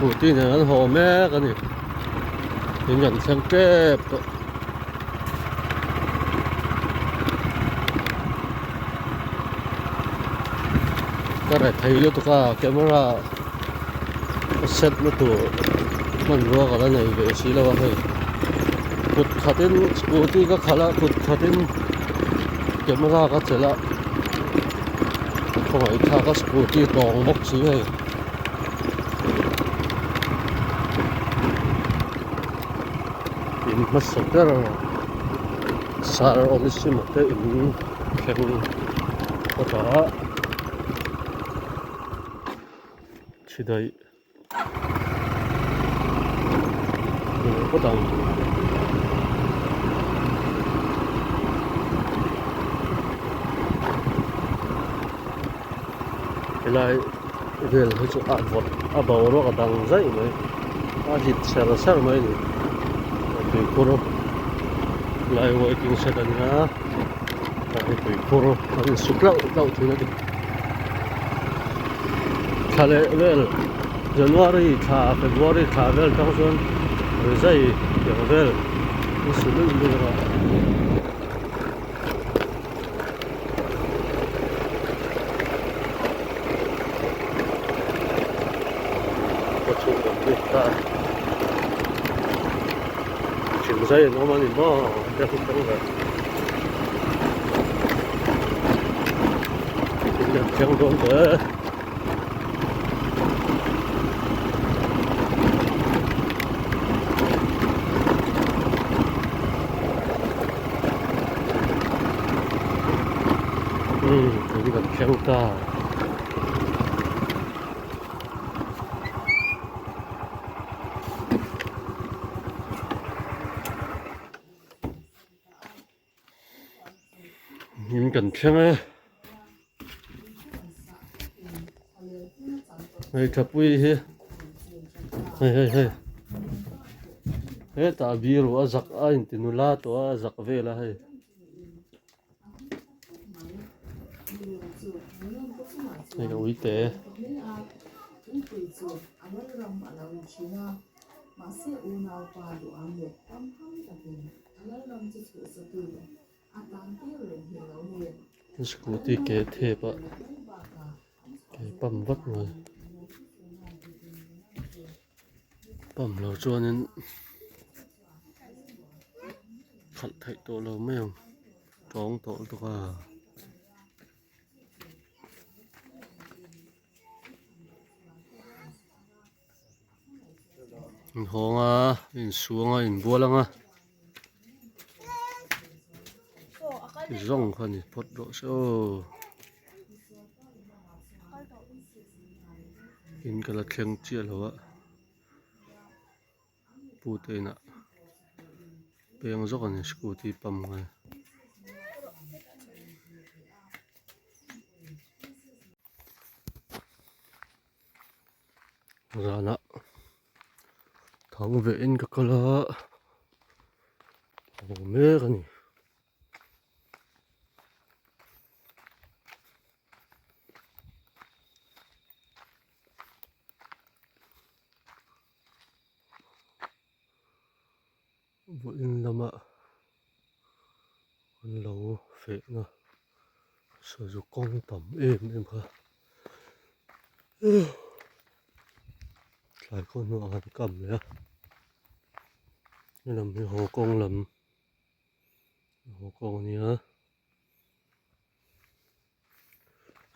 scooty này nó hồ mẹ cái này thì nhận xem kép cái này thấy được cả camera set nó tụ mình vừa cái này về xí là vậy cột khatin scooty ka khala cột khatin camera ka chela không ai tha ka scooty tong bok xí hay in mất sạch rồi sao ông xin một cái in khen có cả chỉ đây có đồng lại về là chỗ ăn vặt ăn bầu nó còn đang dậy mấy ăn thịt xe là sao mấy này tùy cô rồi lại gọi kinh xe đàn nhá lại tùy cô rồi ăn súp lẩu thì nó đi thà lệ về January thà February thà về trong xuân rồi dậy kiểu về nó xử lý được rồi chuyển dây nó mà nó đẹp không đâu rồi đẹp chẳng đúng thế 여기 가 배고프다 nhìn cảnh 평에 này thật vui he hey hey ta biro azak ain tinula to azak vela hay này là uy tế scooty kế thép ạ cái bấm vắt rồi bấm lâu cho nên khẩn thầy tổ lâu mấy không trống tổ tôi à in hong à in xuống à in bua lăng à rong khăn thì phật độ số in cái là khen chia rồi ạ bù tê nè bây giờ cái scooty bấm này ra nè thằng về in cái là ồ mẹ cái này vụ in làm ạ con lâu phệ nè sử dụng con tẩm em hả lại con nó ăn cầm đấy nên làm cái hồ con lầm hồ con nhá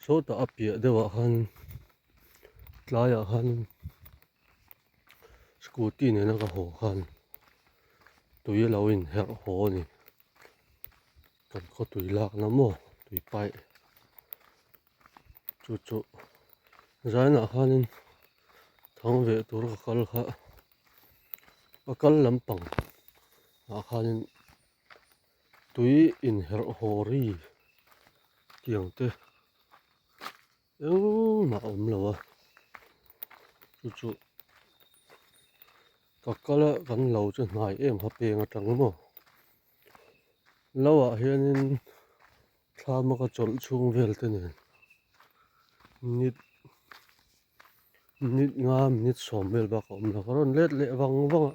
số ta áp bịa để vào han lại ở han scooty này nó có hồ han tụi lâu in hẹn hồ này còn có tụi lạc lắm mồ tụi bay chú giải nọ han thằng về tụi nó có khá có lắm bằng han tụi in hẹn hồ ri tiếng tê mà lâu à chú có là vẫn lâu cho này em hợp bề ngặt trắng mà lâu à hiện tham mà có chọn chung về thế này nít minute nga minute som mel ba ka om la karon let le wang wang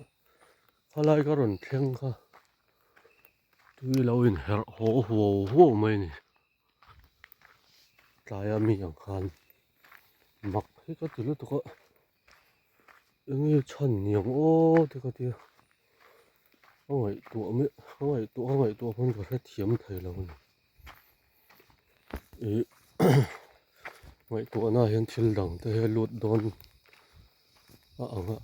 khalai karon thleng kha tui lo in her ho ho ho mai ni tlaya mi ang khan mak hi ka tilu to ka engi chan niang o te ka ti oi tu mi oi tu hon ka the thiam thai lo ni e oi tu na hian thil dang te he lut don a anga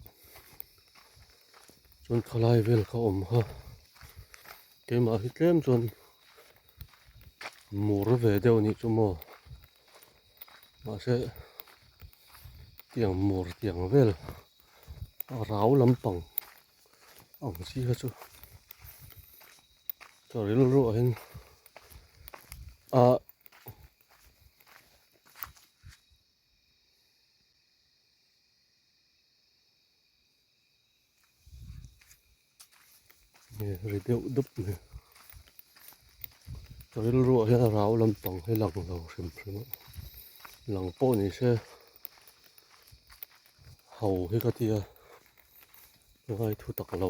chun khalai vel kha om ha ke ma hi tlem chun mur ve deuh ni chu mo ma se tiang mur tiang vel a rau lampang ang chi ha chu ril ro hin a ri deuh dup ni ril ro hian a rau lampang he lang lo hrim hrim lang po ni se hau hi ka tia ngai thu tak lo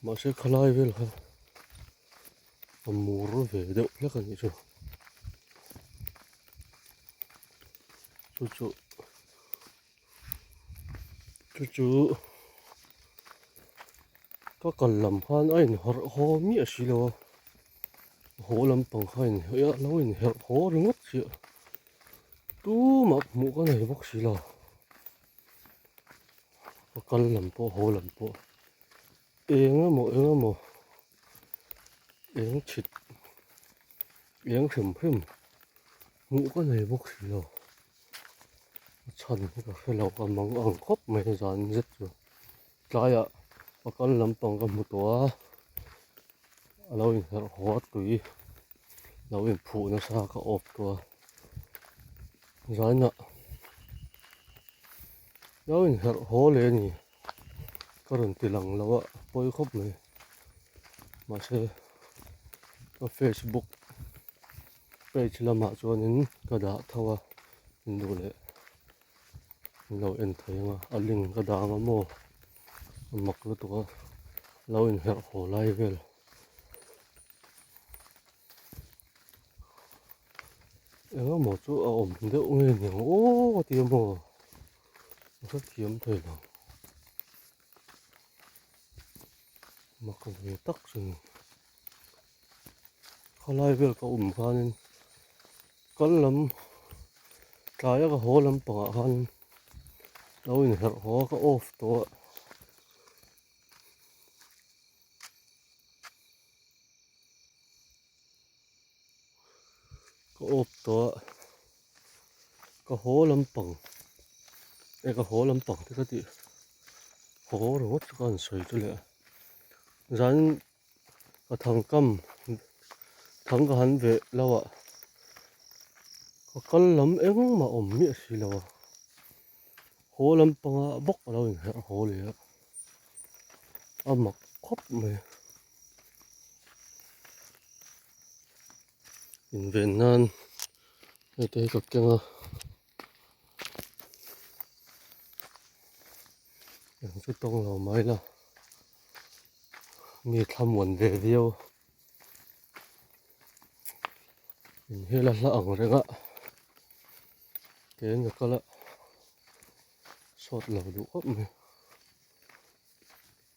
ma se khalai vel kha a mur ve deuh hlek ani chu chu ka kal lam khan a in har ho mi a si lo ho lampang kha in ya lo in her ho ringot chi tu ma mu ka nei bok si lo ka kal lam po ho lam po eng mo eng chit eng hrim hrim mu ka nei bok si lo chan ka khelo ka mang ang khop mai zan zet chu tlaya ka kal lampang ka mu to alo in her ho tui lo in phu na sa ka op to zana lo in her ho le ni karon tilang lawa poi khop mai ma se ka Facebook page lama chuanin ka da thawa hindu le lo en thayanga aling ka da ma mo mak lu to lo in her ho lai vel enga mo chu a om deuh nge ni o ti mo sa thiam thai lo mak ve tak chu khalai vel ka khanin kal lam tlaya ka ho lam pa khan lo in her ho ka off to ka off to ka ho lam pang ka ho lam pang te ka ti ho ro chu kan soi chu le zan ka thang kam thang ka han ve lawa ka kal lam eng ma om mi si lawa ho lam panga bok lo in her ho le a mak khop mai in ven nan te ka kenga yang chu tong lo mai la mi tham wan ve viau in hela la ang renga ke nga kala sot lo du khop mai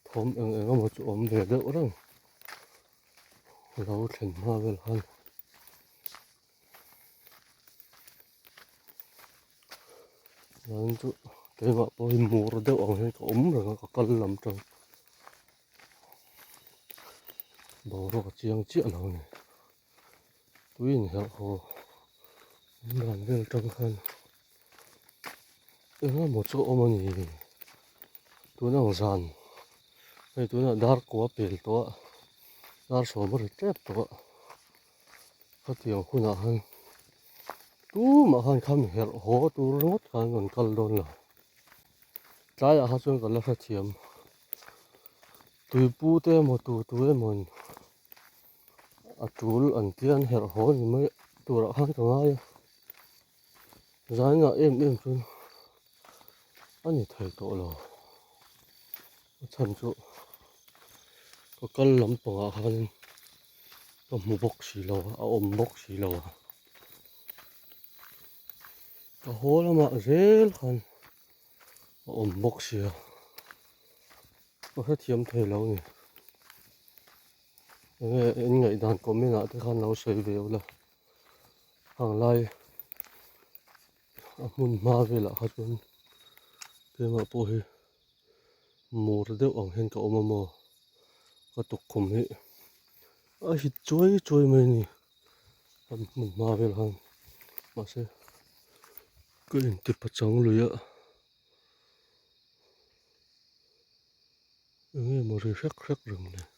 thom eng mo chu om ve deuh rang lo thlen ma vel han nan chu ke ma po hi mur deuh ang he ka om ranga ka kal lam tang bo ro ka chiang chi lo ni tuin her ho ran vel tang khan enga mo chu om ani tu nang zan ei tu na dar ko pel to dar so mo ri tep to ka tiang huna han tu ma han kham her ho tu rot khan ngon kal don la tlaya ha chuan kala tha thiam tui pu te mo tu e mon a tul an tian her ho ni mai tur han ka ngai zan nga em chun Ani thầy tổ lo chân chỗ có cân lắm bỏ hơn một bốc xì lầu ôm bốc xì lầu có hố là mà dễ hơn ôm bốc xì có hết thiếm thầy lâu nhỉ nghe ngày đàn có mấy nãy thì khăn lâu xây về là hàng lai muốn ma về là hết luôn cái mà bôi mù ra đều ổng hen cậu mà mò có tục khủng hệ hít chuối mày nè muốn ma về là hàng mà sẽ cứ hình tiếp bắt trống lưới ạ nghe mà rơi rắc rắc rừng này